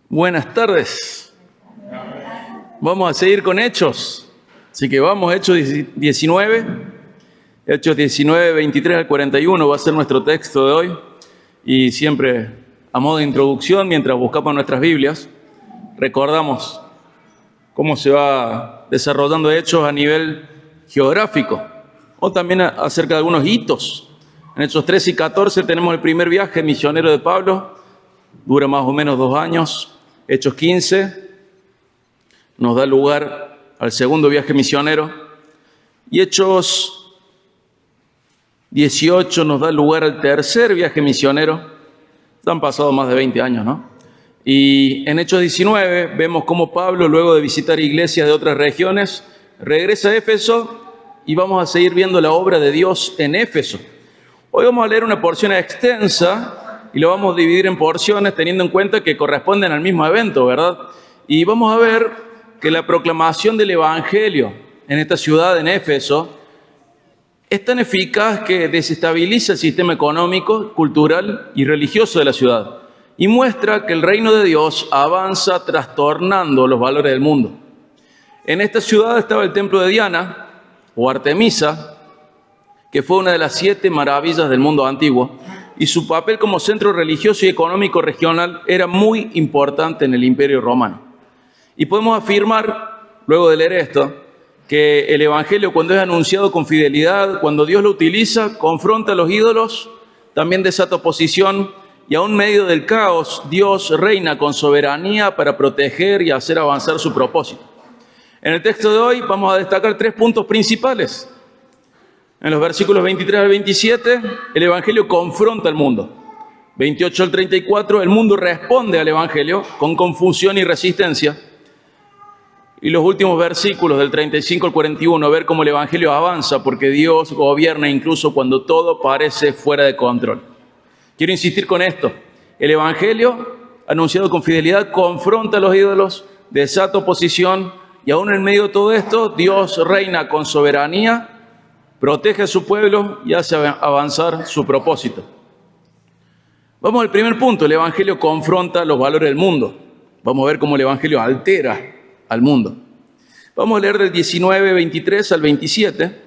Buenas tardes. Vamos a seguir con Hechos. Así que vamos, Hechos 19. Hechos 19, 23 al 41 va a ser nuestro texto de hoy. Y siempre, a modo de introducción, mientras buscamos nuestras Biblias, recordamos cómo se va desarrollando Hechos a nivel geográfico, o también acerca de algunos hitos. En Hechos 13 y 14 tenemos el primer viaje misionero de Pablo, dura más o menos 2 años. Hechos 15 nos da lugar al segundo viaje misionero, y Hechos 18 nos da lugar al tercer viaje misionero. Han pasado más de 20 años, ¿no? Y en Hechos 19 vemos cómo Pablo, luego de visitar iglesias de otras regiones, regresa a Éfeso, y vamos a seguir viendo la obra de Dios en Éfeso. Hoy vamos a leer una porción extensa y lo vamos a dividir en porciones teniendo en cuenta que corresponden al mismo evento, ¿verdad? Y vamos a ver que la proclamación del Evangelio en esta ciudad, en Éfeso, es tan eficaz que desestabiliza el sistema económico, cultural y religioso de la ciudad y muestra que el reino de Dios avanza trastornando los valores del mundo. En esta ciudad estaba el templo de Diana, o Artemisa, que fue una de las 7 maravillas del mundo antiguo, y su papel como centro religioso y económico regional era muy importante en el Imperio Romano. Y podemos afirmar, luego de leer esto, que el Evangelio, cuando es anunciado con fidelidad, cuando Dios lo utiliza, confronta a los ídolos, también desata oposición, y aún en medio del caos, Dios reina con soberanía para proteger y hacer avanzar su propósito. En el texto de hoy vamos a destacar 3 puntos principales. En los versículos 23 al 27, el Evangelio confronta al mundo. 28 al 34, el mundo responde al Evangelio con confusión y resistencia. Y los últimos versículos del 35 al 41, ver cómo el Evangelio avanza porque Dios gobierna incluso cuando todo parece fuera de control. Quiero insistir con esto. El Evangelio, anunciado con fidelidad, confronta a los ídolos, desata oposición, y aún en medio de todo esto, Dios reina con soberanía, protege a su pueblo y hace avanzar su propósito. Vamos al primer punto. El Evangelio confronta los valores del mundo. Vamos a ver cómo el Evangelio altera al mundo. Vamos a leer del 19, 23 al 27.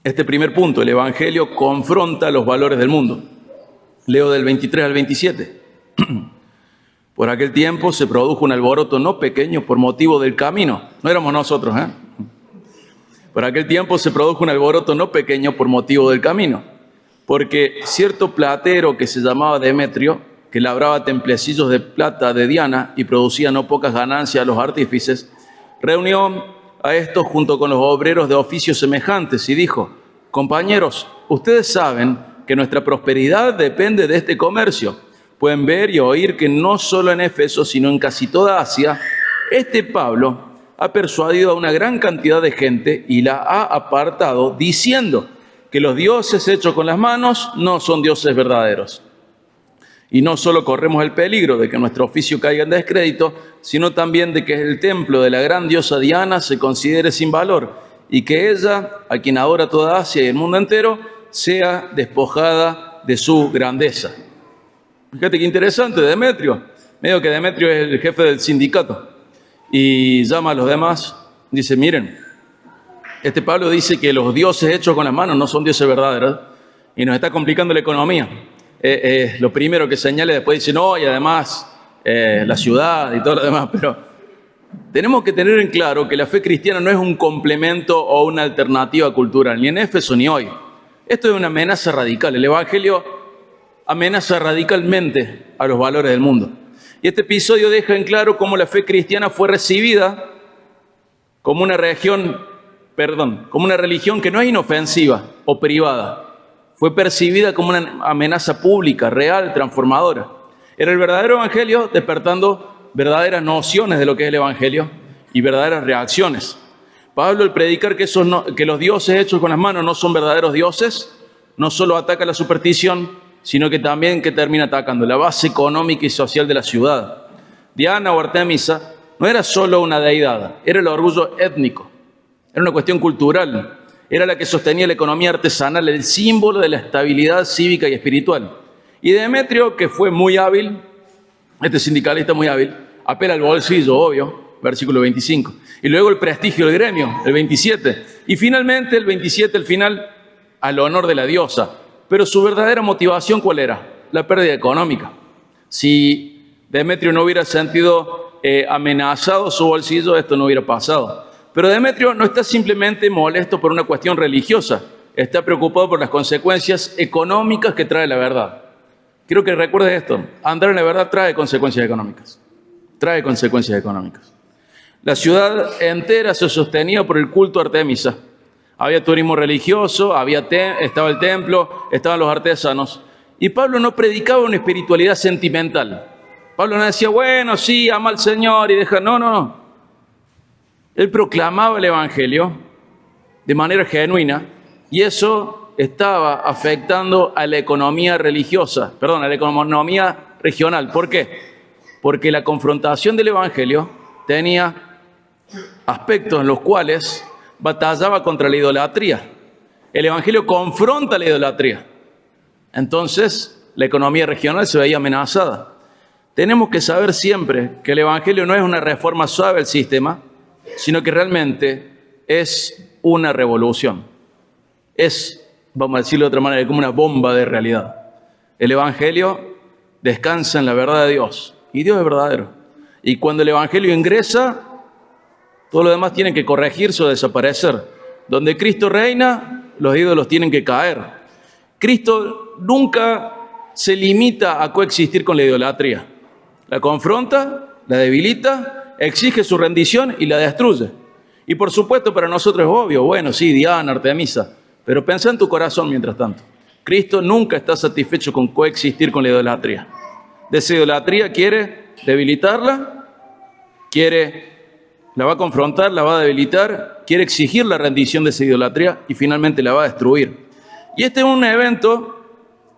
Este primer punto, el Evangelio confronta los valores del mundo. Leo del 23 al 27. Por aquel tiempo se produjo un alboroto no pequeño por motivo del camino. No éramos nosotros, ¿eh? Por aquel tiempo se produjo un alboroto no pequeño por motivo del camino, porque cierto platero que se llamaba Demetrio, que labraba templecillos de plata de Diana y producía no pocas ganancias a los artífices, reunió a estos junto con los obreros de oficios semejantes y dijo: compañeros, ustedes saben que nuestra prosperidad depende de este comercio. Pueden ver y oír que no solo en Éfeso, sino en casi toda Asia, este Pablo ha persuadido a una gran cantidad de gente y la ha apartado, diciendo que los dioses hechos con las manos no son dioses verdaderos. Y no solo corremos el peligro de que nuestro oficio caiga en descrédito, sino también de que el templo de la gran diosa Diana se considere sin valor y que ella, a quien adora toda Asia y el mundo entero, sea despojada de su grandeza. Fíjate qué interesante, Demetrio. Medio que Demetrio es el jefe del sindicato. Y llama a los demás, dice: miren, este Pablo dice que los dioses hechos con las manos no son dioses verdaderos y nos está complicando la economía. Lo primero que señala, después dice: no, y además la ciudad y todo lo demás. Pero tenemos que tener en claro que la fe cristiana no es un complemento o una alternativa cultural, ni en Éfeso ni hoy. Esto es una amenaza radical. El Evangelio amenaza radicalmente a los valores del mundo. Y este episodio deja en claro cómo la fe cristiana fue recibida como una religión que no es inofensiva o privada. Fue percibida como una amenaza pública, real, transformadora. Era el verdadero evangelio despertando verdaderas nociones de lo que es el evangelio y verdaderas reacciones. Pablo, al predicar que los dioses hechos con las manos no son verdaderos dioses, no solo ataca la superstición, sino que también termina atacando la base económica y social de la ciudad. Diana o Artemisa no era solo una deidad, era el orgullo étnico, era una cuestión cultural, era la que sostenía la economía artesanal, el símbolo de la estabilidad cívica y espiritual. Y Demetrio, que fue muy hábil, este sindicalista muy hábil, apela al bolsillo, obvio, versículo 25. Y luego el prestigio del gremio, el 27. Y finalmente, el 27, el final, al honor de la diosa. Pero su verdadera motivación, ¿cuál era? La pérdida económica. Si Demetrio no hubiera sentido amenazado su bolsillo, esto no hubiera pasado. Pero Demetrio no está simplemente molesto por una cuestión religiosa, está preocupado por las consecuencias económicas que trae la verdad. Quiero que recuerdes esto, andar en la verdad trae consecuencias económicas. Trae consecuencias económicas. La ciudad entera se sostenía por el culto a Artemisa. Había turismo religioso, estaba el templo, estaban los artesanos. Y Pablo no predicaba una espiritualidad sentimental. Pablo no decía, bueno, sí, ama al Señor y deja... No. Él proclamaba el Evangelio de manera genuina y eso estaba afectando a la economía religiosa, a la economía regional. ¿Por qué? Porque la confrontación del Evangelio tenía aspectos en los cuales batallaba contra la idolatría. El Evangelio confronta la idolatría. Entonces, la economía regional se veía amenazada. Tenemos que saber siempre que el Evangelio no es una reforma suave al sistema, sino que realmente es una revolución. Es, vamos a decirlo de otra manera, como una bomba de realidad. El Evangelio descansa en la verdad de Dios, y Dios es verdadero. Y cuando el Evangelio ingresa, todo lo demás tiene que corregirse o desaparecer. Donde Cristo reina, los ídolos tienen que caer. Cristo nunca se limita a coexistir con la idolatría. La confronta, la debilita, exige su rendición y la destruye. Y por supuesto para nosotros es obvio, bueno, sí, Diana, Artemisa, pero pensá en tu corazón mientras tanto. Cristo nunca está satisfecho con coexistir con la idolatría. De esa idolatría quiere debilitarla, la va a confrontar, la va a debilitar, quiere exigir la rendición de esa idolatría y finalmente la va a destruir. Y este es un evento,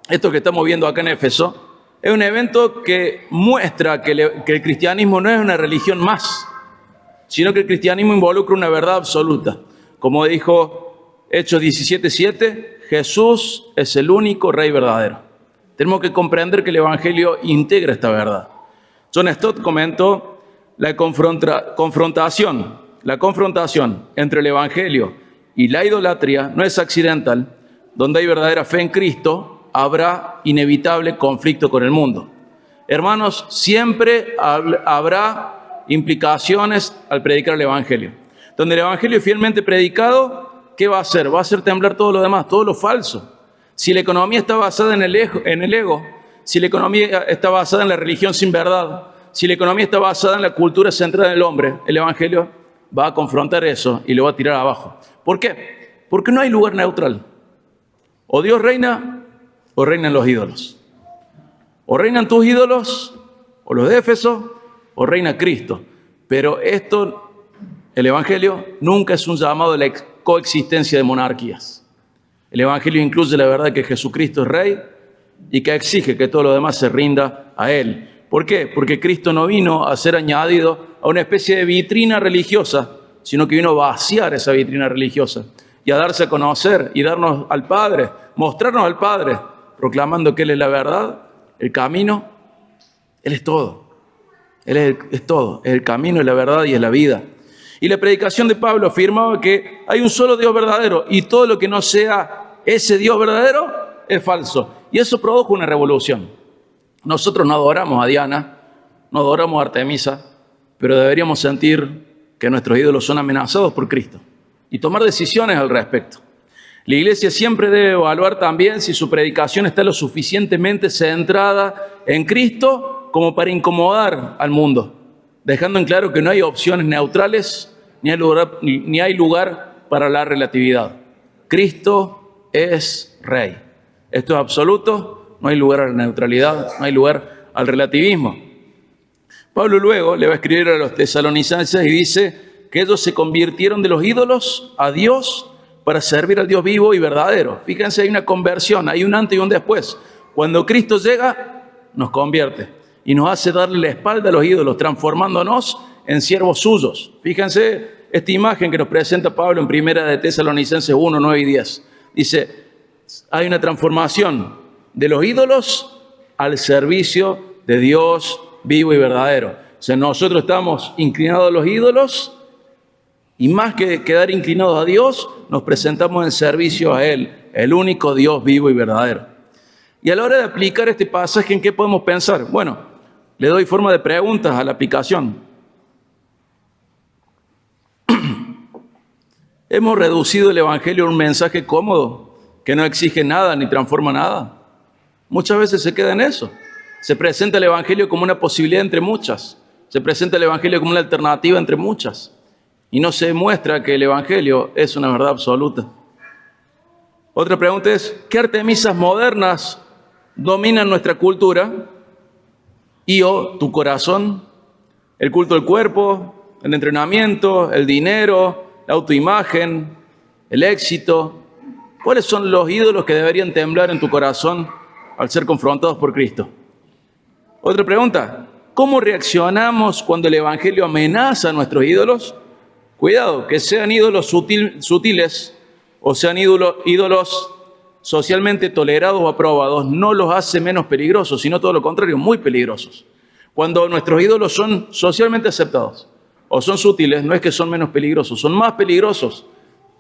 esto que estamos viendo acá en Éfeso, es un evento que muestra que el cristianismo no es una religión más, sino que el cristianismo involucra una verdad absoluta. Como dijo Hechos 17:7, Jesús es el único Rey verdadero. Tenemos que comprender que el Evangelio integra esta verdad. John Stott comentó la confrontación entre el Evangelio y la idolatría no es accidental. Donde hay verdadera fe en Cristo, habrá inevitable conflicto con el mundo. Hermanos, siempre habrá implicaciones al predicar el Evangelio. Donde el Evangelio es fielmente predicado, ¿qué va a hacer? Va a hacer temblar todo lo demás, todo lo falso. Si la economía está basada en el ego, si la economía está basada en la religión sin verdad, si la economía está basada en la cultura centrada en el hombre, el Evangelio va a confrontar eso y lo va a tirar abajo. ¿Por qué? Porque no hay lugar neutral. O Dios reina o reinan los ídolos. O reinan tus ídolos, o los de Éfeso, o reina Cristo. Pero el Evangelio nunca es un llamado a la coexistencia de monarquías. El Evangelio incluye la verdad que Jesucristo es Rey y que exige que todo lo demás se rinda a Él. ¿Por qué? Porque Cristo no vino a ser añadido a una especie de vitrina religiosa, sino que vino a vaciar esa vitrina religiosa y a darse a conocer y darnos al Padre, mostrarnos al Padre, proclamando que Él es la verdad, el camino. Él es todo. Él es todo. Es el camino, es la verdad y es la vida. Y la predicación de Pablo afirmaba que hay un solo Dios verdadero y todo lo que no sea ese Dios verdadero es falso. Y eso produjo una revolución. Nosotros no adoramos a Diana, no adoramos a Artemisa, pero deberíamos sentir que nuestros ídolos son amenazados por Cristo y tomar decisiones al respecto. La iglesia siempre debe evaluar también si su predicación está lo suficientemente centrada en Cristo como para incomodar al mundo, dejando en claro que no hay opciones neutrales ni hay lugar para la relatividad. Cristo es Rey. Esto es absoluto, no hay lugar a la neutralidad, no hay lugar al relativismo. Pablo luego le va a escribir a los tesalonicenses y dice que ellos se convirtieron de los ídolos a Dios para servir al Dios vivo y verdadero. Fíjense, hay una conversión, hay un antes y un después. Cuando Cristo llega, nos convierte y nos hace darle la espalda a los ídolos, transformándonos en siervos suyos. Fíjense esta imagen que nos presenta Pablo en primera de Tesalonicenses 1, 9 y 10. Dice, hay una transformación de los ídolos al servicio de Dios vivo y verdadero. O sea, nosotros estamos inclinados a los ídolos y más que quedar inclinados a Dios, nos presentamos en servicio a Él, el único Dios vivo y verdadero. Y a la hora de aplicar este pasaje, ¿en qué podemos pensar? Bueno, le doy forma de preguntas a la aplicación. ¿Hemos reducido el Evangelio a un mensaje cómodo, que no exige nada ni transforma nada? Muchas veces se queda en eso. Se presenta el Evangelio como una posibilidad entre muchas. Se presenta el Evangelio como una alternativa entre muchas. Y no se demuestra que el Evangelio es una verdad absoluta. Otra pregunta es, ¿qué artemisas modernas dominan nuestra cultura y o tu corazón? El culto al cuerpo, el entrenamiento, el dinero, la autoimagen, el éxito. ¿Cuáles son los ídolos que deberían temblar en tu corazón al ser confrontados por Cristo? Otra pregunta, ¿cómo reaccionamos cuando el Evangelio amenaza a nuestros ídolos? Cuidado, que sean ídolos sutiles o sean ídolos socialmente tolerados o aprobados, no los hace menos peligrosos, sino todo lo contrario, muy peligrosos. Cuando nuestros ídolos son socialmente aceptados o son sutiles, no es que son menos peligrosos, son más peligrosos,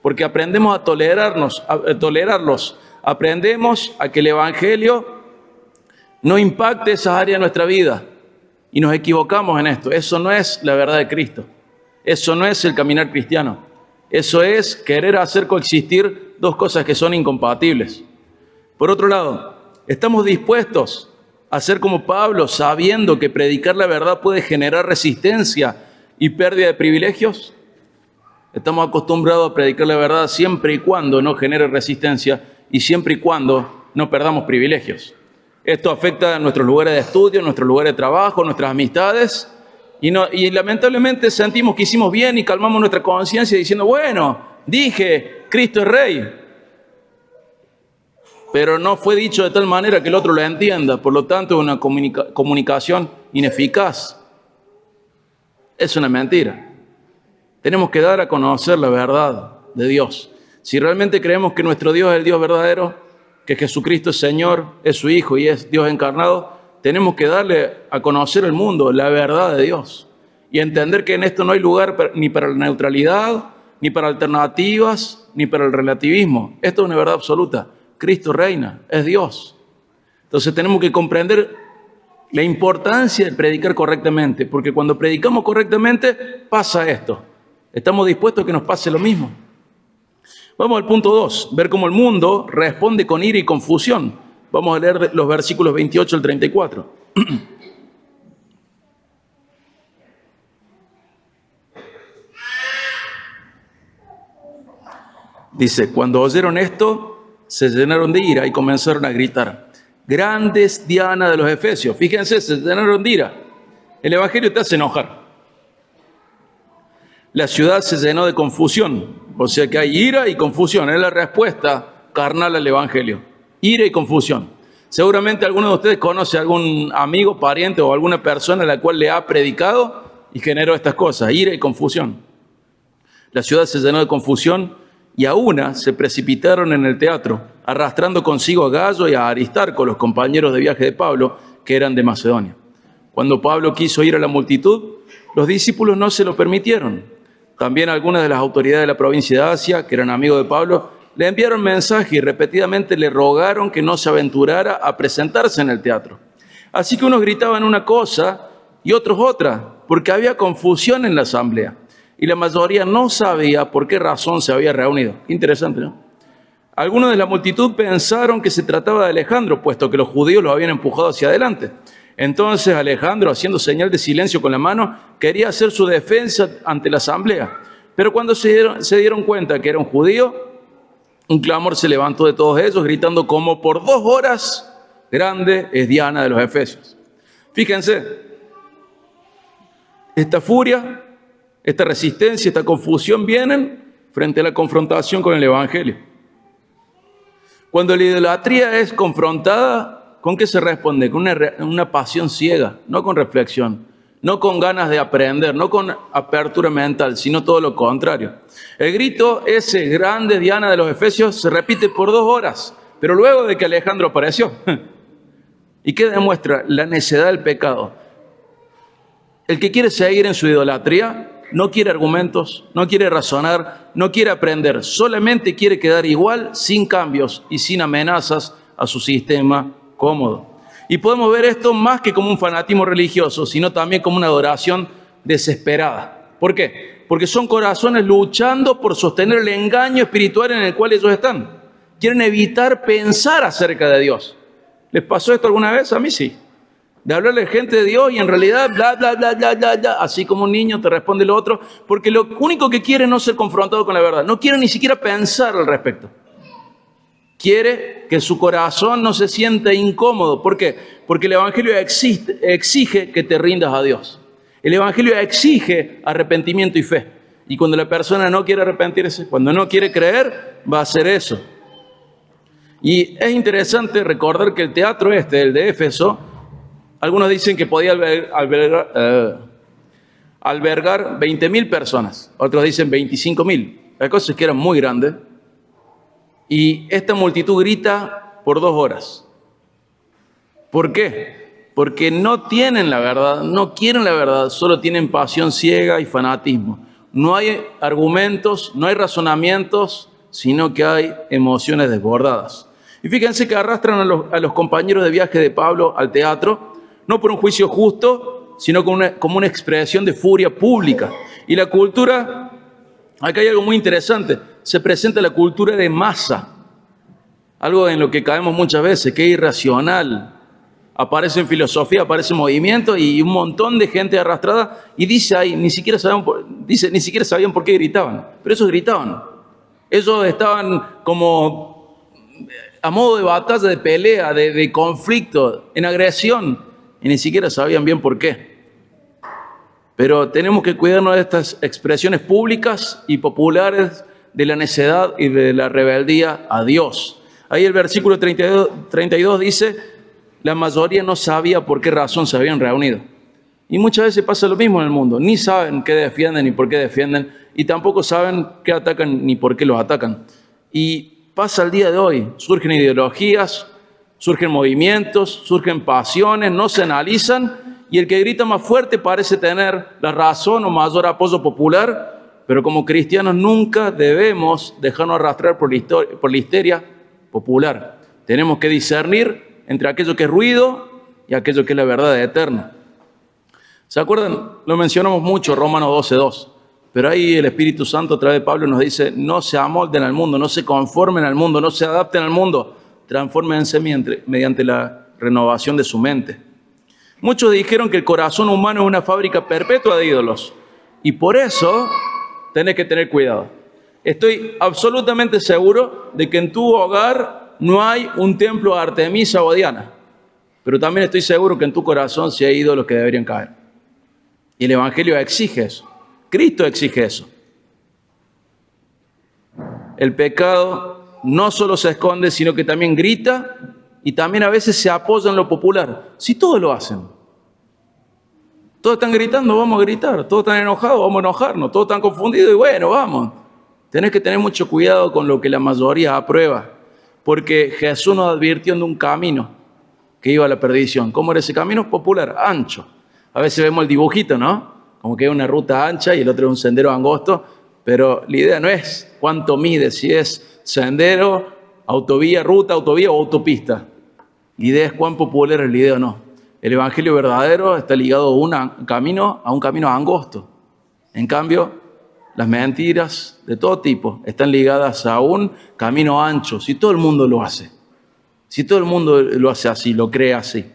porque aprendemos a tolerarlos, aprendemos a que el Evangelio no impacte esas áreas de nuestra vida y nos equivocamos en esto. Eso no es la verdad de Cristo, eso no es el caminar cristiano, eso es querer hacer coexistir dos cosas que son incompatibles. Por otro lado, ¿estamos dispuestos a ser como Pablo, sabiendo que predicar la verdad puede generar resistencia y pérdida de privilegios? Estamos acostumbrados a predicar la verdad siempre y cuando no genere resistencia y siempre y cuando no perdamos privilegios. Esto afecta a nuestros lugares de estudio, nuestros lugares de trabajo, nuestras amistades y lamentablemente sentimos que hicimos bien y calmamos nuestra conciencia diciendo, bueno, dije, Cristo es Rey. Pero no fue dicho de tal manera que el otro lo entienda, por lo tanto es una comunicación ineficaz. Es una mentira. Tenemos que dar a conocer la verdad de Dios. Si realmente creemos que nuestro Dios es el Dios verdadero, que Jesucristo es Señor, es su Hijo y es Dios encarnado, tenemos que darle a conocer al mundo la verdad de Dios y entender que en esto no hay lugar ni para la neutralidad, ni para alternativas, ni para el relativismo. Esto es una verdad absoluta. Cristo reina, es Dios. Entonces tenemos que comprender la importancia de predicar correctamente, porque cuando predicamos correctamente pasa esto. ¿Estamos dispuestos a que nos pase lo mismo? Vamos al punto 2, ver cómo el mundo responde con ira y confusión. Vamos a leer los versículos 28 al 34. Dice, cuando oyeron esto, se llenaron de ira y comenzaron a gritar, grandes Diana de los Efesios. Fíjense, se llenaron de ira. El Evangelio te hace enojar. La ciudad se llenó de confusión, o sea que hay ira y confusión. Es la respuesta carnal al Evangelio. Ira y confusión. Seguramente alguno de ustedes conoce a algún amigo, pariente o alguna persona a la cual le ha predicado y generó estas cosas, ira y confusión. La ciudad se llenó de confusión y a una se precipitaron en el teatro, arrastrando consigo a Gayo y a Aristarco, los compañeros de viaje de Pablo, que eran de Macedonia. Cuando Pablo quiso ir a la multitud, los discípulos no se lo permitieron. También algunas de las autoridades de la provincia de Asia, que eran amigos de Pablo, le enviaron mensaje y repetidamente le rogaron que no se aventurara a presentarse en el teatro. Así que unos gritaban una cosa y otros otra, porque había confusión en la asamblea. Y la mayoría no sabía por qué razón se había reunido. Interesante, ¿no? Algunos de la multitud pensaron que se trataba de Alejandro, puesto que los judíos lo habían empujado hacia adelante. Entonces Alejandro, haciendo señal de silencio con la mano, quería hacer su defensa ante la asamblea. Pero cuando se dieron cuenta que era un judío, un clamor se levantó de todos ellos, gritando como por 2 horas, grande es Diana de los Efesios. Fíjense, esta furia, esta resistencia, esta confusión vienen frente a la confrontación con el Evangelio. Cuando la idolatría es confrontada, ¿con qué se responde? Con una pasión ciega, no con reflexión, no con ganas de aprender, no con apertura mental, sino todo lo contrario. El grito ese grande Diana de los Efesios se repite por 2 horas, pero luego de que Alejandro apareció. ¿Y qué demuestra? La necedad del pecado. El que quiere seguir en su idolatría no quiere argumentos, no quiere razonar, no quiere aprender, solamente quiere quedar igual, sin cambios y sin amenazas a su sistema cómodo. Y podemos ver esto más que como un fanatismo religioso, sino también como una adoración desesperada. ¿Por qué? Porque son corazones luchando por sostener el engaño espiritual en el cual ellos están. Quieren evitar pensar acerca de Dios. ¿Les pasó esto alguna vez? A mí sí. De hablarle a gente de Dios y en realidad bla, bla, bla, bla, bla, bla, así como un niño te responde lo otro, porque lo único que quiere es no ser confrontado con la verdad. No quiere ni siquiera pensar al respecto. Quiere que su corazón no se sienta incómodo. ¿Por qué? Porque el Evangelio exige que te rindas a Dios. El Evangelio exige arrepentimiento y fe. Y cuando la persona no quiere arrepentirse, cuando no quiere creer, va a hacer eso. Y es interesante recordar que el teatro el de Éfeso, algunos dicen que podía albergar 20.000 personas, otros dicen 25.000. La cosa es que era muy grande. Y esta multitud grita por 2 horas. ¿Por qué? Porque no tienen la verdad, no quieren la verdad, solo tienen pasión ciega y fanatismo. No hay argumentos, no hay razonamientos, sino que hay emociones desbordadas. Y fíjense que arrastran a los compañeros de viaje de Pablo al teatro, no por un juicio justo, sino como una expresión de furia pública. Y la cultura, acá hay algo muy interesante, se presenta la cultura de masa, algo en lo que caemos muchas veces, que es irracional. Aparece en filosofía, aparece en movimiento y un montón de gente arrastrada y dice ahí, ni siquiera sabían por qué gritaban, pero ellos gritaban. Ellos estaban como a modo de batalla, de pelea, de conflicto, en agresión, y ni siquiera sabían bien por qué. Pero tenemos que cuidarnos de estas expresiones públicas y populares de la necedad y de la rebeldía a Dios. Ahí el versículo 32 dice, la mayoría no sabía por qué razón se habían reunido. Y muchas veces pasa lo mismo en el mundo. Ni saben qué defienden ni por qué defienden. Y tampoco saben qué atacan ni por qué los atacan. Y pasa el día de hoy. Surgen ideologías, surgen movimientos, surgen pasiones, no se analizan. Y el que grita más fuerte parece tener la razón o mayor apoyo popular. Pero como cristianos nunca debemos dejarnos arrastrar por la histeria popular. Tenemos que discernir entre aquello que es ruido y aquello que es la verdad eterna. ¿Se acuerdan? Lo mencionamos mucho, Romanos 12:2. Pero ahí el Espíritu Santo a través de Pablo nos dice, no se amolden al mundo, no se conformen al mundo, no se adapten al mundo, transfórmense mediante la renovación de su mente. Muchos dijeron que el corazón humano es una fábrica perpetua de ídolos. Y por eso tenés que tener cuidado. Estoy absolutamente seguro de que en tu hogar no hay un templo a Artemisa o a Diana, pero también estoy seguro que en tu corazón sí hay ídolos que deberían caer. Y el Evangelio exige eso. Cristo exige eso. El pecado no solo se esconde, sino que también grita y también a veces se apoya en lo popular. Si todos lo hacen. Todos están gritando, vamos a gritar. Todos están enojados, vamos a enojarnos. Todos están confundidos y bueno, vamos. Tenés que tener mucho cuidado con lo que la mayoría aprueba. Porque Jesús nos advirtió de un camino que iba a la perdición. ¿Cómo era ese camino? Popular, ancho. A veces vemos el dibujito, ¿no? Como que es una ruta ancha y el otro es un sendero angosto. Pero la idea no es cuánto mide, si es sendero, autovía, ruta, autovía o autopista. La idea es cuán popular es la idea o no. El evangelio verdadero está ligado a un camino angosto. En cambio, las mentiras de todo tipo están ligadas a un camino ancho. Si todo el mundo lo hace, si todo el mundo lo hace así, lo cree así,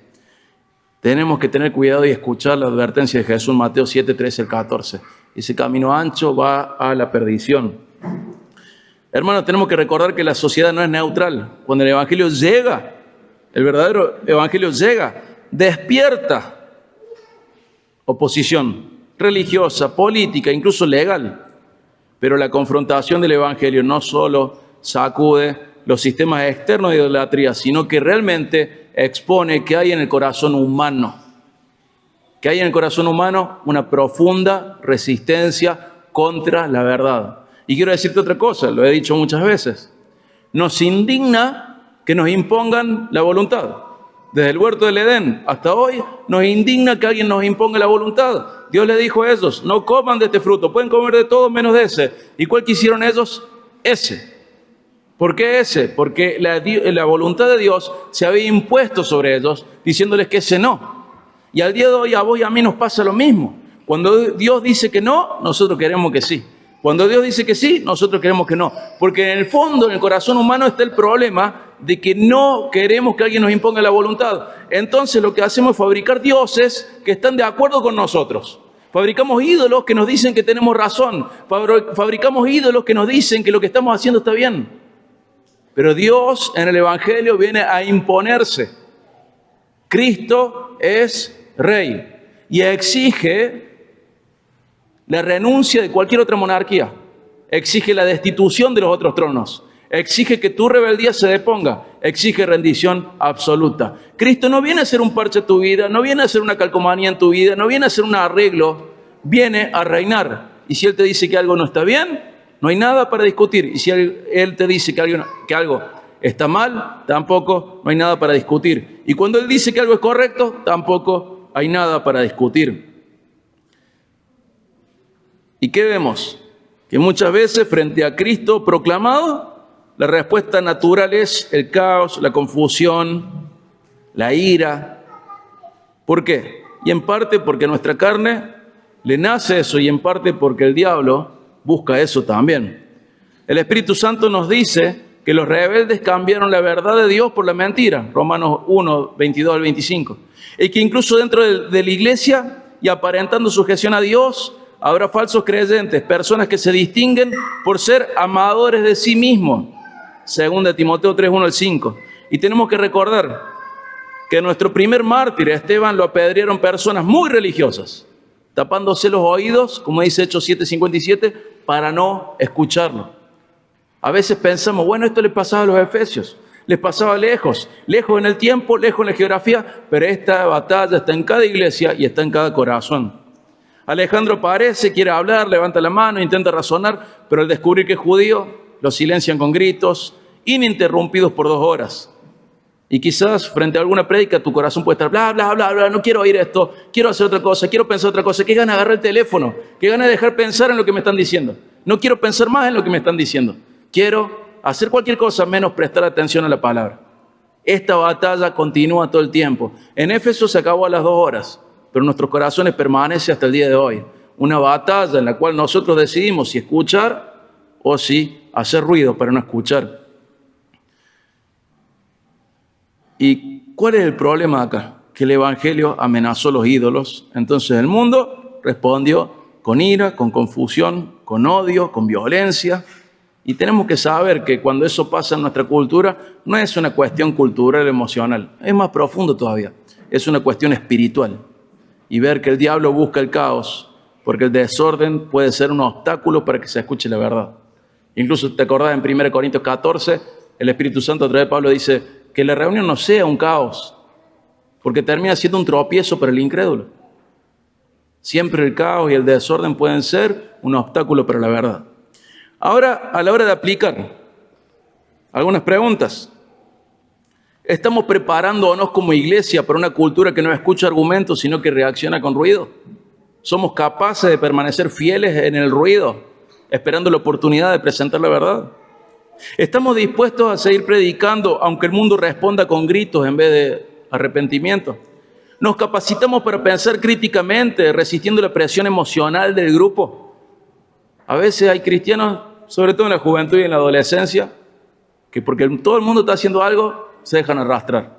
tenemos que tener cuidado y escuchar la advertencia de Jesús en Mateo 7, 13 al 14. Ese camino ancho va a la perdición. Hermanos, tenemos que recordar que la sociedad no es neutral. Cuando el evangelio llega, el verdadero evangelio llega, despierta oposición religiosa, política, incluso legal. Pero la confrontación del evangelio no solo sacude los sistemas externos de idolatría, sino que realmente expone que hay en el corazón humano. Que hay en el corazón humano una profunda resistencia contra la verdad. Y quiero decirte otra cosa, lo he dicho muchas veces. Nos indigna que nos impongan la voluntad. Desde el huerto del Edén hasta hoy nos indigna que alguien nos imponga la voluntad. Dios le dijo a ellos, no coman de este fruto, pueden comer de todo menos de ese. ¿Y cuál quisieron ellos? Ese. ¿Por qué ese? Porque la voluntad de Dios se había impuesto sobre ellos, diciéndoles que ese no. Y al día de hoy a vos y a mí nos pasa lo mismo. Cuando Dios dice que no, nosotros queremos que sí. Cuando Dios dice que sí, nosotros queremos que no. Porque en el fondo, en el corazón humano está el problema de que no queremos que alguien nos imponga la voluntad. Entonces lo que hacemos es fabricar dioses que están de acuerdo con nosotros. Fabricamos ídolos que nos dicen que tenemos razón. Fabricamos ídolos que nos dicen que lo que estamos haciendo está bien. Pero Dios en el Evangelio viene a imponerse. Cristo es Rey y exige la renuncia de cualquier otra monarquía, exige la destitución de los otros tronos, exige que tu rebeldía se deponga, exige rendición absoluta. Cristo no viene a hacer un parche a tu vida, no viene a hacer una calcomanía en tu vida, no viene a hacer un arreglo, viene a reinar. Y si Él te dice que algo no está bien, no hay nada para discutir. Y si Él te dice que algo está mal, tampoco no hay nada para discutir. Y cuando Él dice que algo es correcto, tampoco hay nada para discutir. ¿Y qué vemos? Que muchas veces frente a Cristo proclamado, la respuesta natural es el caos, la confusión, la ira. ¿Por qué? Y en parte porque a nuestra carne le nace eso y en parte porque el diablo busca eso también. El Espíritu Santo nos dice que los rebeldes cambiaron la verdad de Dios por la mentira. Romanos 1, 22 al 25. Y que incluso dentro de la iglesia y aparentando sujeción a Dios, habrá falsos creyentes, personas que se distinguen por ser amadores de sí mismos. 2 Timoteo 3, 1 al 5. Y tenemos que recordar que nuestro primer mártir, Esteban, lo apedrearon personas muy religiosas, tapándose los oídos, como dice Hechos 7:57, para no escucharlo. A veces pensamos, bueno, esto le pasaba a los efesios, les pasaba lejos en el tiempo, lejos en la geografía, pero esta batalla está en cada iglesia y está en cada corazón. Alejandro aparece, quiere hablar, levanta la mano, intenta razonar, pero al descubrir que es judío, lo silencian con gritos, ininterrumpidos por 2 horas. Y quizás frente a alguna prédica tu corazón puede estar bla, bla, bla, bla, no quiero oír esto, quiero hacer otra cosa, quiero pensar otra cosa. Qué gana de agarrar el teléfono, qué gana de dejar pensar en lo que me están diciendo. No quiero pensar más en lo que me están diciendo. Quiero hacer cualquier cosa menos prestar atención a la palabra. Esta batalla continúa todo el tiempo. En Éfeso se acabó a las 2 horas. Pero en nuestros corazones permanece hasta el día de hoy. Una batalla en la cual nosotros decidimos si escuchar o si hacer ruido para no escuchar. ¿Y cuál es el problema acá? Que el Evangelio amenazó los ídolos. Entonces el mundo respondió con ira, con confusión, con odio, con violencia. Y tenemos que saber que cuando eso pasa en nuestra cultura, no es una cuestión cultural, emocional. Es más profundo todavía. Es una cuestión espiritual. Y ver que el diablo busca el caos, porque el desorden puede ser un obstáculo para que se escuche la verdad. Incluso te acordás en 1 Corintios 14, el Espíritu Santo a través de Pablo dice que la reunión no sea un caos, porque termina siendo un tropiezo para el incrédulo. Siempre el caos y el desorden pueden ser un obstáculo para la verdad. Ahora, a la hora de aplicar, algunas preguntas. ¿Estamos preparándonos como iglesia para una cultura que no escucha argumentos, sino que reacciona con ruido? ¿Somos capaces de permanecer fieles en el ruido, esperando la oportunidad de presentar la verdad? ¿Estamos dispuestos a seguir predicando, aunque el mundo responda con gritos en vez de arrepentimiento? ¿Nos capacitamos para pensar críticamente, resistiendo la presión emocional del grupo? A veces hay cristianos, sobre todo en la juventud y en la adolescencia, que porque todo el mundo está haciendo algo, se dejan arrastrar.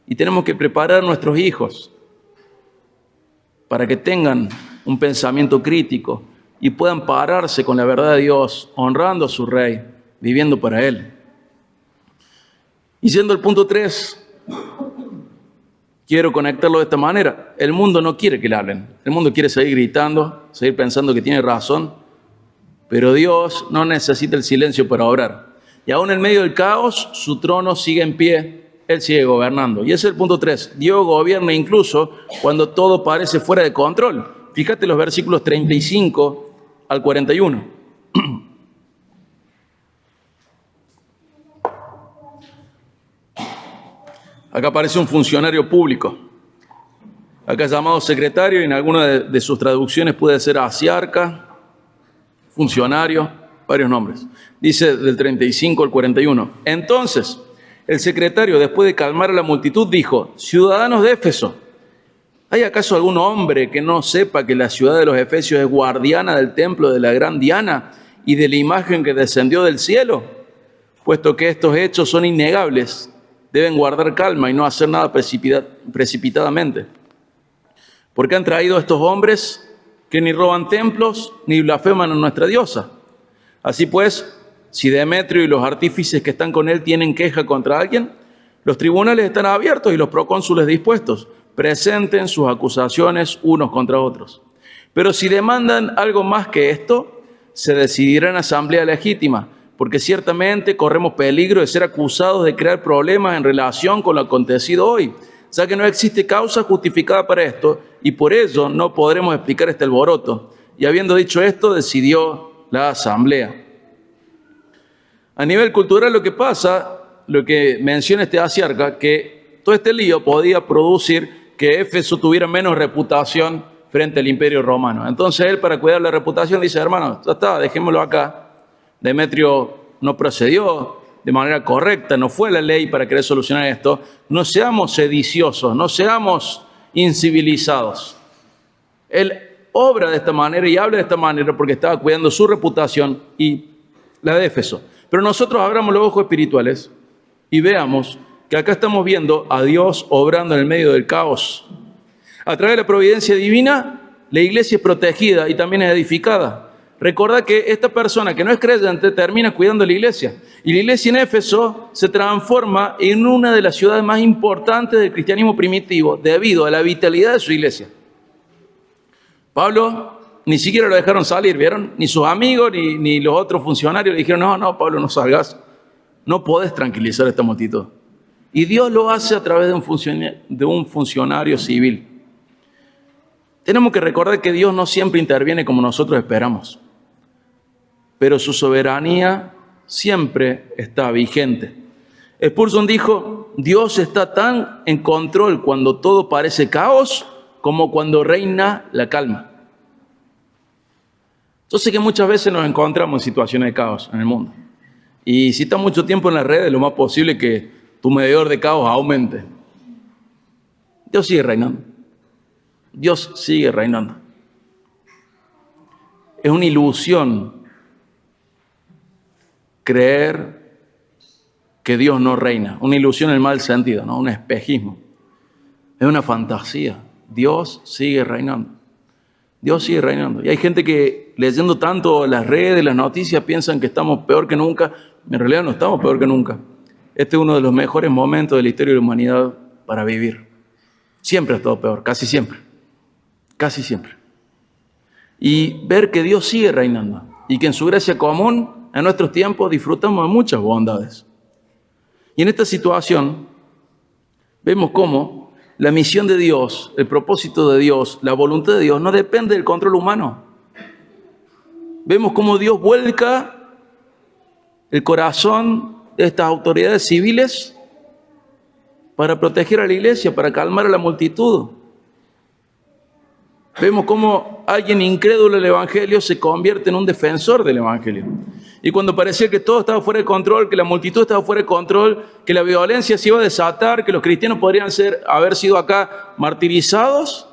Y tenemos que preparar a nuestros hijos para que tengan un pensamiento crítico y puedan pararse con la verdad de Dios, honrando a su Rey, viviendo para Él. Y siendo el punto 3, quiero conectarlo de esta manera. El mundo no quiere que le hablen. El mundo quiere seguir gritando, seguir pensando que tiene razón, pero Dios no necesita el silencio para obrar. Y aún en medio del caos, su trono sigue en pie, Él sigue gobernando. Y ese es el punto 3. Dios gobierna incluso cuando todo parece fuera de control. Fíjate los versículos 35 al 41. Acá aparece un funcionario público. Acá es llamado secretario y en alguna de sus traducciones puede ser asiarca, funcionario, varios nombres. Dice del 35 al 41. Entonces, el secretario, después de calmar a la multitud, dijo: ciudadanos de Éfeso, ¿hay acaso algún hombre que no sepa que la ciudad de los Efesios es guardiana del templo de la gran Diana y de la imagen que descendió del cielo? Puesto que estos hechos son innegables, deben guardar calma y no hacer nada precipitadamente. Porque han traído a estos hombres que ni roban templos ni blasfeman a nuestra diosa. Así pues, si Demetrio y los artífices que están con él tienen queja contra alguien, los tribunales están abiertos y los procónsules dispuestos. Presenten sus acusaciones unos contra otros. Pero si demandan algo más que esto, se decidirá en asamblea legítima, porque ciertamente corremos peligro de ser acusados de crear problemas en relación con lo acontecido hoy, ya que no existe causa justificada para esto, y por ello no podremos explicar este alboroto. Y habiendo dicho esto, decidió la asamblea. A nivel cultural lo que pasa, lo que menciona este asiarca, que todo este lío podía producir que Éfeso tuviera menos reputación frente al Imperio Romano. Entonces él, para cuidar la reputación, dice: hermano, ya está, dejémoslo acá. Demetrio no procedió de manera correcta, no fue la ley para querer solucionar esto. No seamos sediciosos, no seamos incivilizados. Él obra de esta manera y habla de esta manera porque estaba cuidando su reputación y la de Éfeso. Pero nosotros abramos los ojos espirituales y veamos que acá estamos viendo a Dios obrando en el medio del caos. A través de la providencia divina, la iglesia es protegida y también es edificada. Recordad que esta persona que no es creyente termina cuidando la iglesia. Y la iglesia en Éfeso se transforma en una de las ciudades más importantes del cristianismo primitivo debido a la vitalidad de su iglesia. Pablo ni siquiera lo dejaron salir, ¿vieron? Ni sus amigos ni los otros funcionarios le dijeron: no, Pablo, no salgas. No podés tranquilizar a esta multitud. Y Dios lo hace a través de un funcionario civil. Tenemos que recordar que Dios no siempre interviene como nosotros esperamos, pero su soberanía siempre está vigente. Spurgeon dijo: Dios está tan en control cuando todo parece caos como cuando reina la calma. Yo sé que muchas veces nos encontramos en situaciones de caos en el mundo. Y si estás mucho tiempo en las redes, lo más posible es que tu medidor de caos aumente. Dios sigue reinando. Dios sigue reinando. Es una ilusión creer que Dios no reina. Una ilusión en el mal sentido, ¿no? Un espejismo. Es una fantasía. Dios sigue reinando. Dios sigue reinando. Y hay gente que leyendo tanto las redes, las noticias, piensan que estamos peor que nunca. En realidad no estamos peor que nunca. Este es uno de los mejores momentos de la historia de la humanidad para vivir. Siempre ha estado peor, casi siempre. Casi siempre. Y ver que Dios sigue reinando y que en su gracia común, en nuestros tiempos, disfrutamos de muchas bondades. Y en esta situación vemos cómo la misión de Dios, el propósito de Dios, la voluntad de Dios no depende del control humano. Vemos cómo Dios vuelca el corazón de estas autoridades civiles para proteger a la iglesia, para calmar a la multitud. Vemos cómo alguien incrédulo del Evangelio se convierte en un defensor del Evangelio. Y cuando parecía que todo estaba fuera de control, que la multitud estaba fuera de control, que la violencia se iba a desatar, que los cristianos podrían haber sido acá martirizados,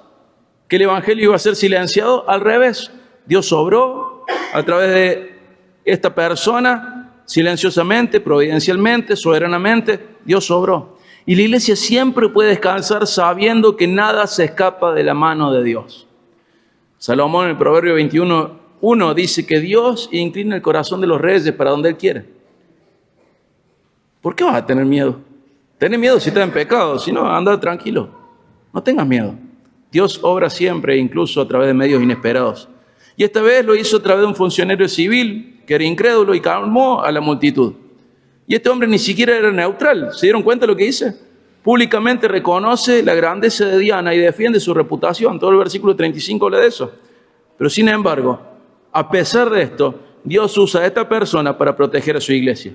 que el Evangelio iba a ser silenciado, al revés. Dios obró a través de esta persona, silenciosamente, providencialmente, soberanamente, Dios obró. Y la iglesia siempre puede descansar sabiendo que nada se escapa de la mano de Dios. Salomón en el Proverbio 21:1 dice que Dios inclina el corazón de los reyes para donde Él quiere. ¿Por qué vas a tener miedo? Tenés miedo si estás en pecado, si no, anda tranquilo. No tengas miedo. Dios obra siempre, incluso a través de medios inesperados. Y esta vez lo hizo a través de un funcionario civil que era incrédulo y calmó a la multitud. Y este hombre ni siquiera era neutral. ¿Se dieron cuenta de lo que dice? Públicamente reconoce la grandeza de Diana y defiende su reputación. Todo el versículo 35 habla de eso. Pero sin embargo, a pesar de esto, Dios usa a esta persona para proteger a su iglesia.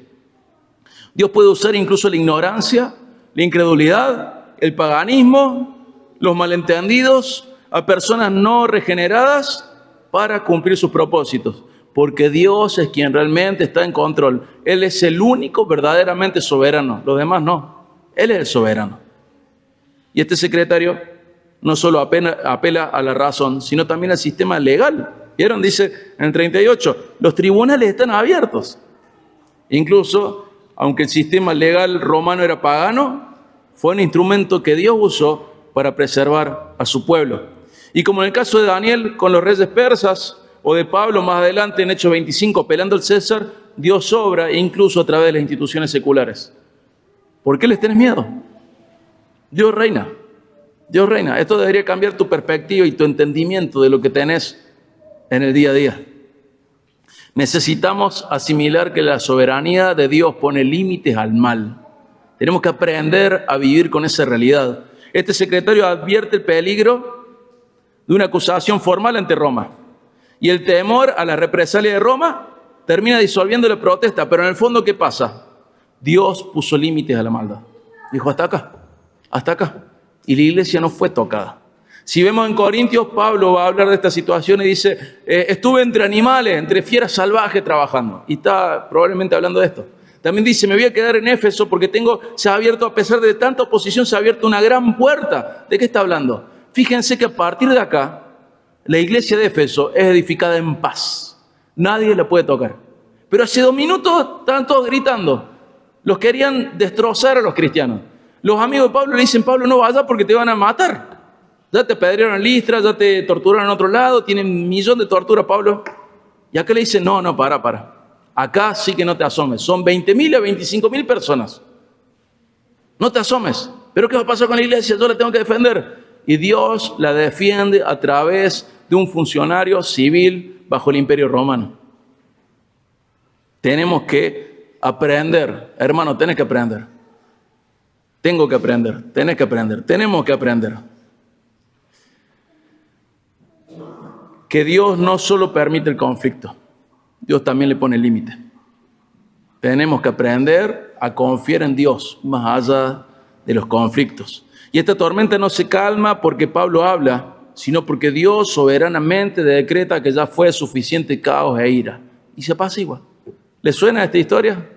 Dios puede usar incluso la ignorancia la incredulidad, el paganismo, los malentendidos, a personas no regeneradas para cumplir sus propósitos. Porque Dios es quien realmente está en control. Él es el único verdaderamente soberano. Los demás no. Él es el soberano. Y este secretario no solo apela a la razón, sino también al sistema legal. ¿Vieron? Dice en el 38, los tribunales están abiertos. Incluso, aunque el sistema legal romano era pagano, fue un instrumento que Dios usó para preservar a su pueblo. Y como en el caso de Daniel con los reyes persas, o de Pablo más adelante en Hechos 25, pelando al César, Dios obra incluso a través de las instituciones seculares. ¿Por qué les tenés miedo? Dios reina. Dios reina. Esto debería cambiar tu perspectiva y tu entendimiento de lo que tenés en el día a día. Necesitamos asimilar que la soberanía de Dios pone límites al mal. Tenemos que aprender a vivir con esa realidad. Este secretario advierte el peligro de una acusación formal ante Roma. Y el temor a la represalia de Roma termina disolviendo la protesta. Pero en el fondo, ¿qué pasa? Dios puso límites a la maldad. Dijo, hasta acá, hasta acá. Y la iglesia no fue tocada. Si vemos en Corintios, Pablo va a hablar de esta situación y dice, estuve entre animales, entre fieras salvajes trabajando. Y está probablemente hablando de esto. También dice, me voy a quedar en Éfeso porque se ha abierto, a pesar de tanta oposición, se ha abierto una gran puerta. ¿De qué está hablando? Fíjense que a partir de acá, la iglesia de Éfeso es edificada en paz. Nadie la puede tocar. Pero hace 2 minutos estaban todos gritando. Los querían destrozar a los cristianos. Los amigos de Pablo le dicen, Pablo, no vayas porque te van a matar. Ya te apedrearon en Listra, ya te torturaron en otro lado, tienen 1.000.000 de tortura, Pablo. Y acá le dicen, no, para. Acá sí que no te asomes. Son 20.000 a 25.000 personas. No te asomes. ¿Pero qué va a pasar con la iglesia? Yo la tengo que defender. Y Dios la defiende a través de un funcionario civil bajo el Imperio Romano. Tenemos que aprender. Hermano, tenés que aprender. Tengo que aprender. Tenés que aprender. Tenemos que aprender. Que Dios no solo permite el conflicto, Dios también le pone límite. Tenemos que aprender a confiar en Dios más allá de los conflictos. Y esta tormenta no se calma porque Pablo habla, sino porque Dios soberanamente decreta que ya fue suficiente caos e ira. Y se apacigua. ¿Les suena esta historia?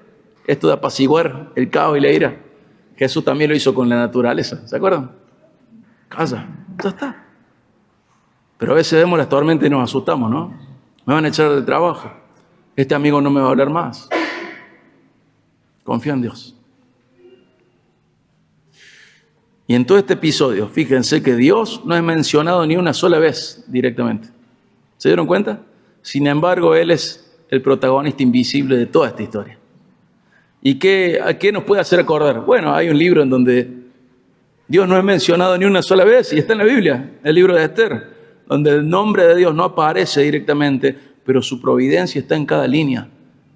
Esto de apaciguar el caos y la ira. Jesús también lo hizo con la naturaleza. ¿Se acuerdan? Calla, ya está. Pero a veces vemos las tormentas y nos asustamos, ¿no? Me van a echar del trabajo. Este amigo no me va a hablar más. Confía en Dios. Y en todo este episodio, fíjense que Dios no es mencionado ni una sola vez directamente. ¿Se dieron cuenta? Sin embargo, Él es el protagonista invisible de toda esta historia. ¿Y a qué nos puede hacer acordar? Bueno, hay un libro en donde Dios no es mencionado ni una sola vez y está en la Biblia, el libro de Esther, donde el nombre de Dios no aparece directamente, pero su providencia está en cada línea.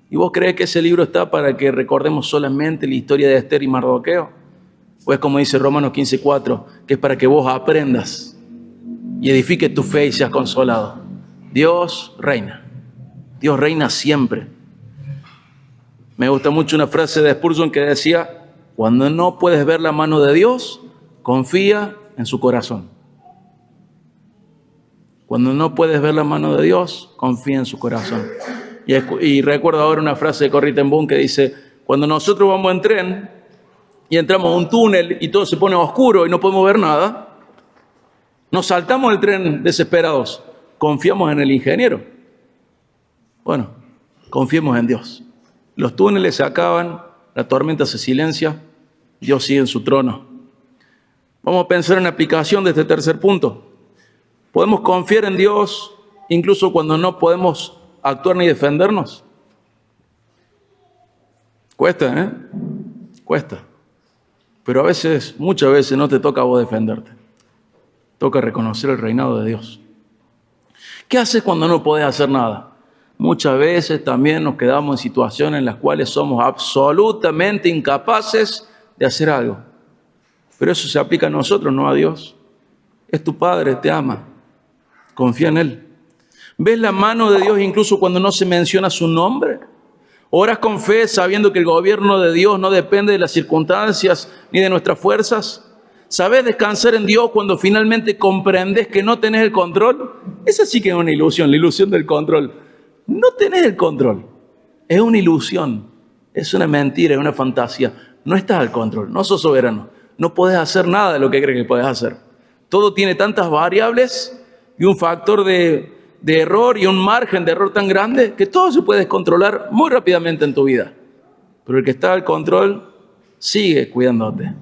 ¿Y vos crees que ese libro está para que recordemos solamente la historia de Esther y Mardoqueo? Pues como dice Romanos 15:4, que es para que vos aprendas y edifiques tu fe y seas consolado. Dios reina. Dios reina siempre. Me gusta mucho una frase de Spurgeon que decía, cuando no puedes ver la mano de Dios, confía en su corazón. Cuando no puedes ver la mano de Dios, confía en su corazón. Y recuerdo ahora una frase de Corrie ten Boom que dice, cuando nosotros vamos en tren y entramos a un túnel y todo se pone oscuro y no podemos ver nada, nos saltamos del tren desesperados, confiamos en el ingeniero. Bueno, confiemos en Dios. Los túneles se acaban, la tormenta se silencia, Dios sigue en su trono. Vamos a pensar en la aplicación de este tercer punto. ¿Podemos confiar en Dios incluso cuando no podemos actuar ni defendernos? Cuesta, ¿eh? Cuesta. Pero muchas veces no te toca a vos defenderte. Toca reconocer el reinado de Dios. ¿Qué haces cuando no podés hacer nada? Muchas veces también nos quedamos en situaciones en las cuales somos absolutamente incapaces de hacer algo. Pero eso se aplica a nosotros, no a Dios. Es tu Padre, te ama. Confía en Él. ¿Ves la mano de Dios incluso cuando no se menciona su nombre? ¿Oras con fe sabiendo que el gobierno de Dios no depende de las circunstancias ni de nuestras fuerzas? ¿Sabés descansar en Dios cuando finalmente comprendes que no tenés el control? Esa sí que es una ilusión, la ilusión del control. No tenés el control. Es una ilusión, es una mentira, es una fantasía. No estás al control, no sos soberano. No podés hacer nada de lo que crees que podés hacer. Todo tiene tantas variables y un factor de error y un margen de error tan grande que todo se puede descontrolar muy rápidamente en tu vida. Pero el que está al control sigue cuidándote.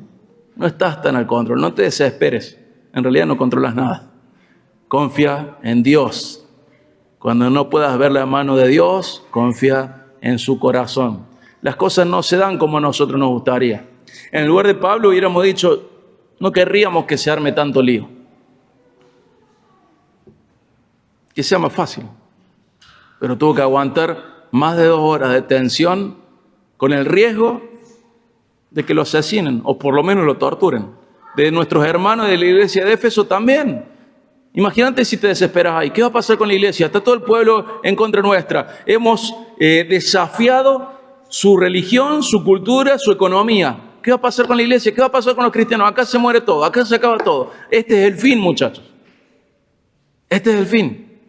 No estás tan al control, no te desesperes. En realidad no controlas nada. Confía en Dios. Cuando no puedas ver la mano de Dios, confía en su corazón. Las cosas no se dan como a nosotros nos gustaría. En el lugar de Pablo hubiéramos dicho, no querríamos que se arme tanto lío. Que sea más fácil. Pero tuvo que aguantar más de 2 horas de tensión con el riesgo de que lo asesinen o por lo menos lo torturen. De nuestros hermanos de la iglesia de Éfeso también. Imagínate si te desesperas ahí. ¿Qué va a pasar con la iglesia? Está todo el pueblo en contra nuestra. Hemos desafiado su religión, su cultura, su economía. ¿Qué va a pasar con la iglesia? ¿Qué va a pasar con los cristianos? Acá se muere todo, acá se acaba todo. Este es el fin, muchachos. Este es el fin.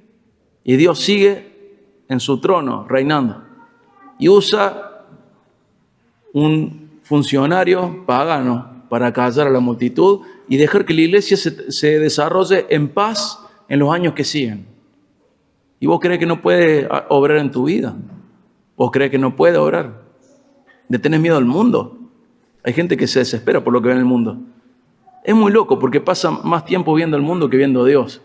Y Dios sigue en su trono, reinando. Y usa un funcionario pagano para callar a la multitud y dejar que la iglesia se desarrolle en paz en los años que siguen. ¿Y vos crees que no puede obrar en tu vida? ¿Vos crees que no puede obrar? ¿Le tenés miedo al mundo? Hay gente que se desespera por lo que ve en el mundo. Es muy loco porque pasa más tiempo viendo el mundo que viendo a Dios.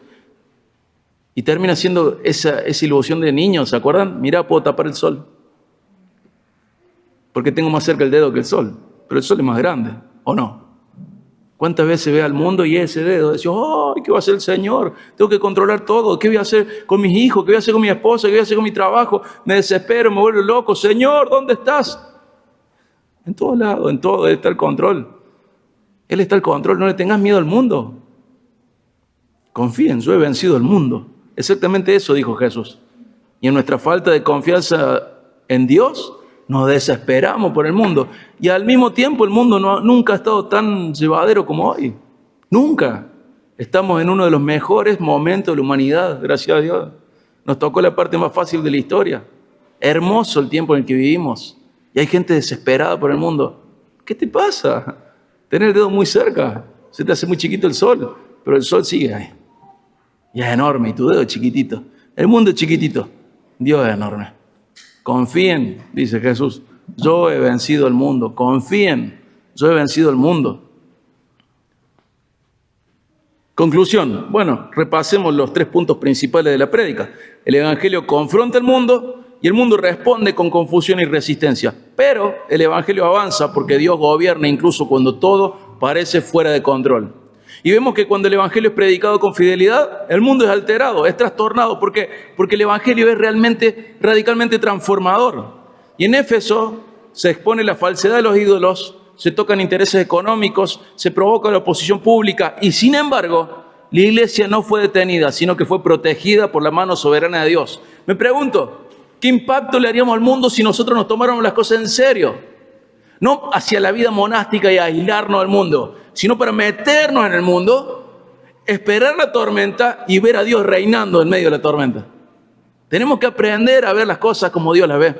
Y termina siendo esa ilusión de niños, ¿se acuerdan? Mirá, puedo tapar el sol. Porque tengo más cerca el dedo que el sol. Pero el sol es más grande, ¿o no? ¿Cuántas veces ve al mundo y ese dedo? Dice, ¡ay, qué va a hacer el Señor! Tengo que controlar todo. ¿Qué voy a hacer con mis hijos? ¿Qué voy a hacer con mi esposa? ¿Qué voy a hacer con mi trabajo? Me desespero, me vuelvo loco. Señor, ¿dónde estás? En todos lados, en todo, Él está el control. Él está el control. No le tengas miedo al mundo. Confíen, yo he vencido el mundo. Exactamente eso dijo Jesús. Y en nuestra falta de confianza en Dios, nos desesperamos por el mundo. Y al mismo tiempo el mundo nunca ha estado tan llevadero como hoy. Nunca. Estamos en uno de los mejores momentos de la humanidad, gracias a Dios. Nos tocó la parte más fácil de la historia. Hermoso el tiempo en el que vivimos. Y hay gente desesperada por el mundo. ¿Qué te pasa? Tenés el dedo muy cerca. Se te hace muy chiquito el sol, pero el sol sigue ahí. Y es enorme, y tu dedo es chiquitito. El mundo es chiquitito. Dios es enorme. Confíen, dice Jesús, yo he vencido el mundo. Confíen, yo he vencido el mundo. Conclusión. Bueno, repasemos los 3 puntos principales de la prédica. El Evangelio confronta el mundo y el mundo responde con confusión y resistencia. Pero el Evangelio avanza porque Dios gobierna incluso cuando todo parece fuera de control. Y vemos que cuando el Evangelio es predicado con fidelidad, el mundo es alterado, es trastornado. ¿Por qué? Porque el Evangelio es realmente, radicalmente transformador. Y en Éfeso se expone la falsedad de los ídolos, se tocan intereses económicos, se provoca la oposición pública. Y sin embargo, la iglesia no fue detenida, sino que fue protegida por la mano soberana de Dios. Me pregunto, ¿qué impacto le haríamos al mundo si nosotros nos tomáramos las cosas en serio? No hacia la vida monástica y aislarnos del mundo, sino para meternos en el mundo, esperar la tormenta y ver a Dios reinando en medio de la tormenta. Tenemos que aprender a ver las cosas como Dios las ve.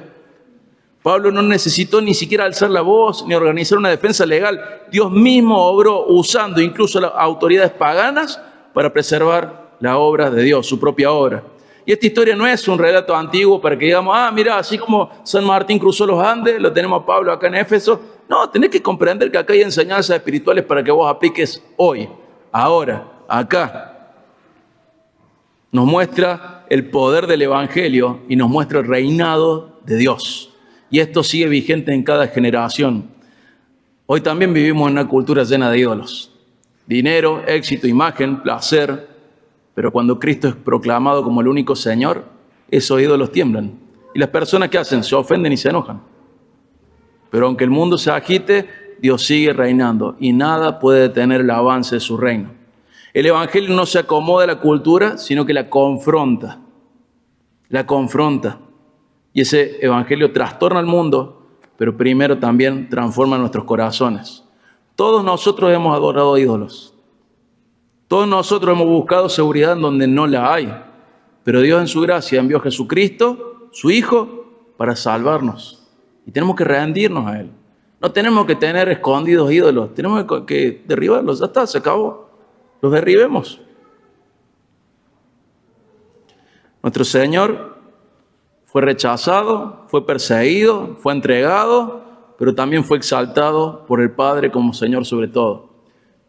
Pablo no necesitó ni siquiera alzar la voz ni organizar una defensa legal. Dios mismo obró usando incluso las autoridades paganas para preservar la obra de Dios, su propia obra. Y esta historia no es un relato antiguo para que digamos, mira, así como San Martín cruzó los Andes, lo tenemos a Pablo acá en Éfeso. No, tenés que comprender que acá hay enseñanzas espirituales para que vos apliques hoy, ahora, acá. Nos muestra el poder del Evangelio y nos muestra el reinado de Dios. Y esto sigue vigente en cada generación. Hoy también vivimos en una cultura llena de ídolos. Dinero, éxito, imagen, placer. Pero cuando Cristo es proclamado como el único Señor, esos ídolos tiemblan. Y las personas que hacen se ofenden y se enojan. Pero aunque el mundo se agite, Dios sigue reinando y nada puede detener el avance de su reino. El Evangelio no se acomoda a la cultura, sino que la confronta. La confronta. Y ese evangelio trastorna al mundo, pero primero también transforma nuestros corazones. Todos nosotros hemos adorado ídolos. Todos nosotros hemos buscado seguridad en donde no la hay. Pero Dios en su gracia envió a Jesucristo, su Hijo, para salvarnos. Y tenemos que rendirnos a Él. No tenemos que tener escondidos ídolos. Tenemos que derribarlos. Ya está, se acabó. Los derribemos. Nuestro Señor fue rechazado, fue perseguido, fue entregado, pero también fue exaltado por el Padre como Señor sobre todo.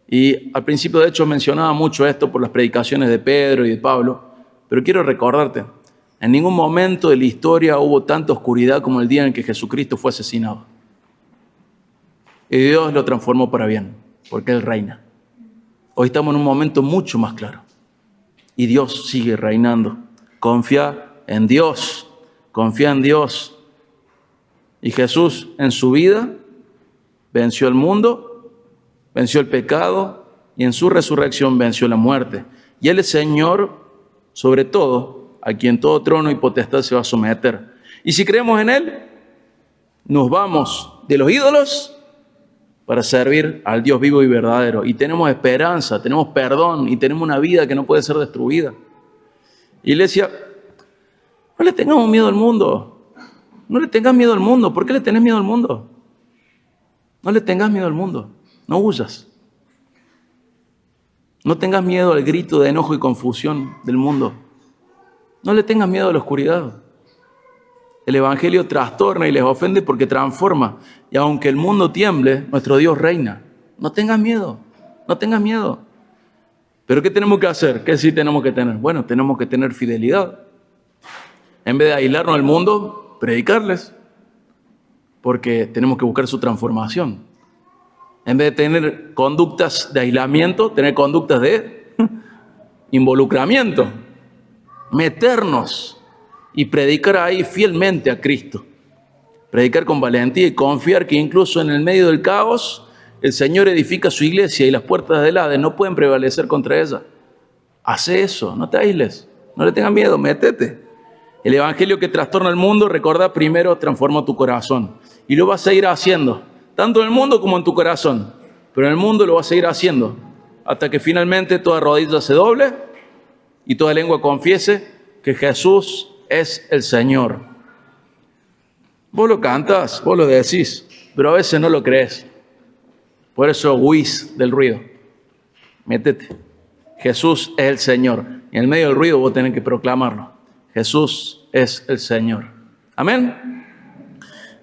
Y al principio, de hecho, mencionaba mucho esto por las predicaciones de Pedro y de Pablo, pero quiero recordarte, en ningún momento de la historia hubo tanta oscuridad como el día en que Jesucristo fue asesinado. Y Dios lo transformó para bien, porque Él reina. Hoy estamos en un momento mucho más claro. Y Dios sigue reinando. Confía en Dios. Confía en Dios. Y Jesús en su vida venció el mundo, venció el pecado y en su resurrección venció la muerte. Y Él es Señor sobre todo, a quien todo trono y potestad se va a someter. Y si creemos en Él, nos vamos de los ídolos para servir al Dios vivo y verdadero. Y tenemos esperanza, tenemos perdón y tenemos una vida que no puede ser destruida. Iglesia, no le tengamos miedo al mundo. No le tengas miedo al mundo. ¿Por qué le tenés miedo al mundo? No le tengas miedo al mundo. No huyas. No tengas miedo al grito de enojo y confusión del mundo. No le tengas miedo a la oscuridad. El Evangelio trastorna y les ofende porque transforma. Y aunque el mundo tiemble, nuestro Dios reina. No tengas miedo. No tengas miedo. ¿Pero qué tenemos que hacer? ¿Qué sí tenemos que tener? Bueno, tenemos que tener fidelidad. En vez de aislarnos del mundo, predicarles. Porque tenemos que buscar su transformación. En vez de tener conductas de aislamiento, tener conductas de involucramiento. Meternos y predicar ahí fielmente a Cristo. Predicar con valentía y confiar que incluso en el medio del caos, el Señor edifica su iglesia y las puertas del Hades no pueden prevalecer contra ella. Hace eso, no te aísles, no le tengas miedo, métete. El Evangelio que trastorna el mundo, recordá, primero transforma tu corazón. Y lo vas a seguir haciendo, tanto en el mundo como en tu corazón. Pero en el mundo lo vas a seguir haciendo, hasta que finalmente toda rodilla se doble y toda lengua confiese que Jesús es el Señor. Vos lo cantas, vos lo decís, pero a veces no lo crees. Por eso huís del ruido. Métete. Jesús es el Señor. Y en el medio del ruido vos tenés que proclamarlo. Jesús es el Señor. Amén.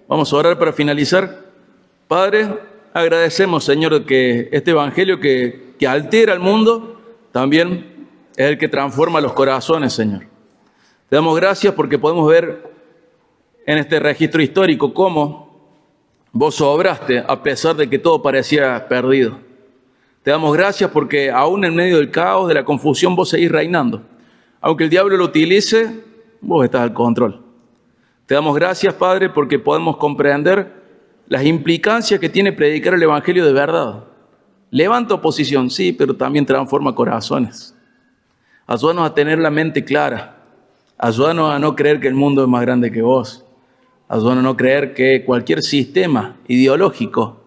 Vamos a orar para finalizar. Padre, agradecemos, Señor, que este evangelio que altera el mundo, también es el que transforma los corazones, Señor. Te damos gracias porque podemos ver en este registro histórico cómo vos obraste a pesar de que todo parecía perdido. Te damos gracias porque aún en medio del caos, de la confusión, vos seguís reinando. Aunque el diablo lo utilice, vos estás al control. Te damos gracias, Padre, porque podemos comprender las implicancias que tiene predicar el Evangelio de verdad. Levanta oposición, sí, pero también transforma corazones. Ayúdanos a tener la mente clara. Ayúdanos a no creer que el mundo es más grande que vos. Ayúdanos a no creer que cualquier sistema ideológico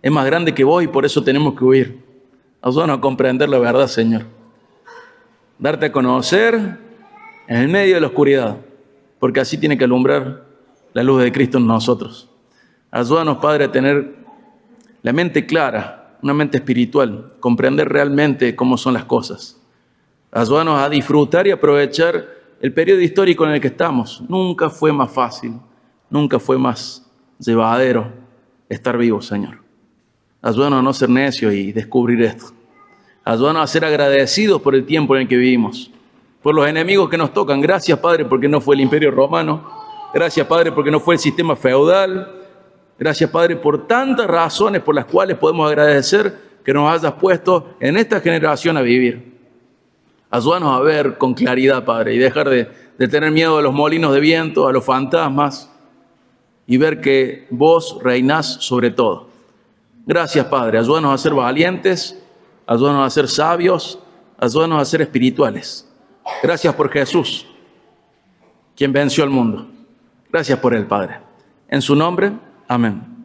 es más grande que vos y por eso tenemos que huir. Ayúdanos a comprender la verdad, Señor. Darte a conocer en el medio de la oscuridad, porque así tiene que alumbrar la luz de Cristo en nosotros. Ayúdanos, Padre, a tener la mente clara, una mente espiritual, comprender realmente cómo son las cosas. Ayúdanos a disfrutar y aprovechar el periodo histórico en el que estamos. Nunca fue más fácil, nunca fue más llevadero estar vivo, Señor. Ayúdanos a no ser necios y descubrir esto. Ayúdanos a ser agradecidos por el tiempo en el que vivimos, por los enemigos que nos tocan. Gracias, Padre, porque no fue el Imperio Romano. Gracias, Padre, porque no fue el sistema feudal. Gracias, Padre, por tantas razones por las cuales podemos agradecer que nos hayas puesto en esta generación a vivir. Ayúdanos a ver con claridad, Padre, y dejar de tener miedo a los molinos de viento, a los fantasmas, y ver que vos reinás sobre todo. Gracias, Padre. Ayúdanos a ser valientes, ayúdanos a ser sabios, ayúdanos a ser espirituales. Gracias por Jesús, quien venció al mundo. Gracias por él, Padre. En su nombre, amén.